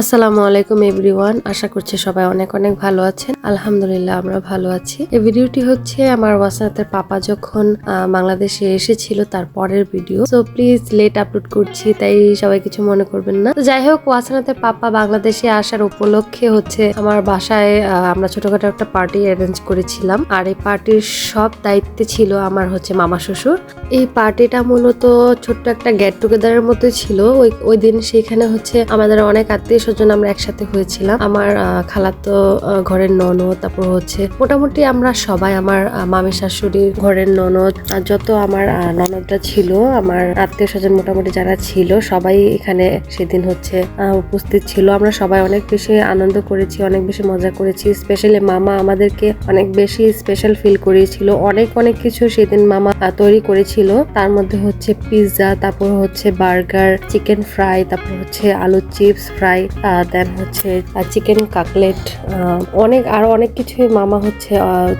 আসসালামু আলাইকুম এভরিওয়ান, আশা করছি সবাই অনেক অনেক ভালো আছেন। আলহামদুলিল্লাহ আমরা ভালো আছি। এই ভিডিওটি হচ্ছে আমার ওয়াসনাতের পাপা যখন বাংলাদেশে এসেছিল তার পরের video. So please let upload করছি, তাই সবাই কিছু মনে করবেন না। তো যাই হোক, ওয়াসনাতের পাপা বাংলাদেশে আসার উপলক্ষে হচ্ছে আমার বাসায় আমরা ছোটখাটো একটা পার্টি অ্যারেঞ্জ করেছিলাম, আর এই পার্টির সব দায়িত্বে ছিল আমার হচ্ছে মামা শ্বশুর। এই পার্টিটা মূলত ছোট্ট একটা গেট টুগেদারের মতো ছিল। ওই দিন সেখানে হচ্ছে আমাদের অনেক আত্মীয় স্বজন আমরা একসাথে হয়েছিলাম। আমার খালাতো ঘরের ননদ, তারপর হচ্ছে মোটামুটি আমরা সবাই, আমার মামি শাশুড়ির ঘরের ননদ, যত আমার ননদরা ছিল, আমার আত্মীয় স্বজন মোটামুটি যারা ছিল সবাই এখানে সেদিন হচ্ছে উপস্থিত ছিল। আমরা সবাই অনেক বেশি আনন্দ করেছি, অনেক বেশি মজা করেছি। স্পেশালি মামা আমাদেরকে অনেক বেশি স্পেশাল ফিল করিয়েছিল। অনেক কিছু সেদিন মামা তৈরি করেছিল। তার মধ্যে হচ্ছে পিৎজা, তারপর হচ্ছে বার্গার, চিকেন ফ্রাই, তারপর হচ্ছে আলু চিপস ফ্রাই, দেন হচ্ছে চিকেন কাকলেট, আরো অনেক কিছু মামা হচ্ছে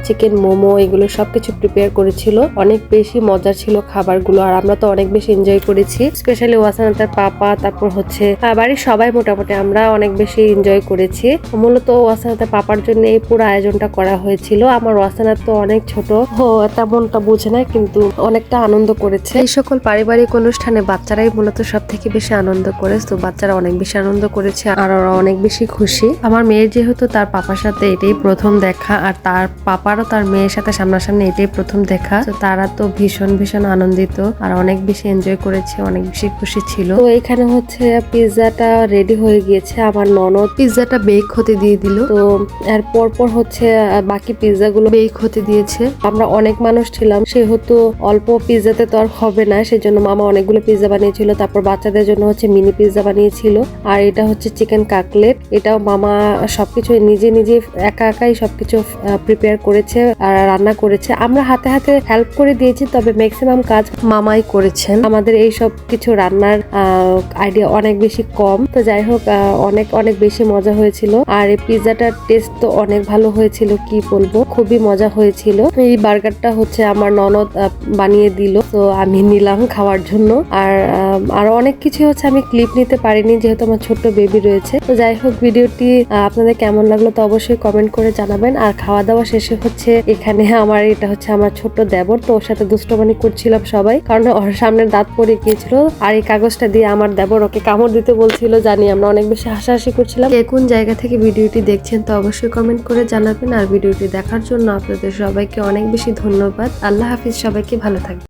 চিকেন মোমো, এগুলো সবকিছু প্রিপেয়ার করেছিল। অনেক বেশি মজা ছিল খাবারগুলো, আর আমরা তো অনেক বেশি এনজয় করেছি। স্পেশালি ওয়াসানাতের পাপা, তারপর হচ্ছে বাড়ির সবাই মোটামুটি আমরা অনেক বেশি এনজয় করেছি। মূলত ওয়াসানাতের পাপার জন্য এই পুরো আয়োজনটা করা হয়েছিল। আমার ওয়াসানাত তো অনেক ছোট, তেমনটা বুঝে না, কিন্তু অনেকটা আনন্দ করেছে। এই সকল পারিবারিক অনুষ্ঠানে বাচ্চারাই মূলত সব থেকে বেশি আনন্দ করে। তো বাচ্চারা অনেক বেশি আনন্দ করেছে, আর ওরা অনেক বেশি খুশি। আমার মেয়ের যেহেতু তার পাপার সাথে এটাই প্রথম দেখা, আর তার পাপারও তার মেয়ের সাথে সামনাসামনি এটাই প্রথম দেখা, তো তারা তো ভীষণ ভীষণ আনন্দিত আর অনেক বেশি এনজয় করেছে, অনেক বেশি খুশি ছিল। তো এখানে হচ্ছে পিৎজাটা রেডি হয়ে গিয়েছে। আমার ননদ পিৎজাটা বেক হতে দিয়ে দিল। তো এর পর হচ্ছে বাকি পিৎজা গুলো বেক হতে দিয়েছে। আমরা অনেক মানুষ ছিলাম, সেহেতু অল্প পিৎজাতে তো আর হবে না, সেজন্য মামা অনেকগুলো পিৎজা বানিয়েছিল। তারপর বাচ্চাদের জন্য হচ্ছে মিনি পিৎজা বানিয়েছিল। আর এটা হচ্ছে চিকেন কাকলেট, এটাও মামা সবকিছু নিজে নিজে একাই সবকিছু প্রিপেয়ার করেছে আর রান্না করেছে। আমরা হাতে হাতে হেল্প করে দিয়েছি, তবে ম্যাক্সিমাম কাজ মামাই করেছেন। আমাদের এই সব কিছু রান্নার আইডিয়া অনেক বেশি কম। তো যাই হোক, অনেক বেশি মজা হয়েছিল। আর এই পিৎজাটার টেস্ট তো অনেক ভালো হয়েছিল, কি বলবো, খুবই মজা হয়েছিল। এই বার্গারটা হচ্ছে আমার ননদ বানিয়ে দিল, তো আমি নিলাম খাওয়ার জন্য। আর আরো অনেক কিছু হচ্ছে আমি ক্লিপ নিতে পারিনি, যেহেতু আমার ছোট্ট বেবি রয়েছে। তো যাই হোক, ভিডিওটি আপনাদের কেমন লাগলো তো অবশ্যই কমেন্ট করে জানাবেন। আর খাওয়া দাওয়া শেষে হচ্ছে এখানে এটা হচ্ছে আমার ছোট্ট দেবর, তো ওর সাথে দুষ্টমানি করছিলাম সবাই, কারণ ওর সামনের দাঁত পড়ে গিয়েছিল। আর এই কাগজটা দিয়ে আমার দেবর ওকে কামড় দিতে বলছিল, জানি আমরা অনেক বেশি হাসাহাসি করছিলাম। কে কোন জায়গা থেকে ভিডিওটি দেখছেন তো অবশ্যই কমেন্ট করে জানাবেন। আর ভিডিওটি দেখার জন্য আপনাদের সবাইকে অনেক বেশি ধন্যবাদ। আল্লাহ হাফিজ, সবাইকে ভালো থাকবেন।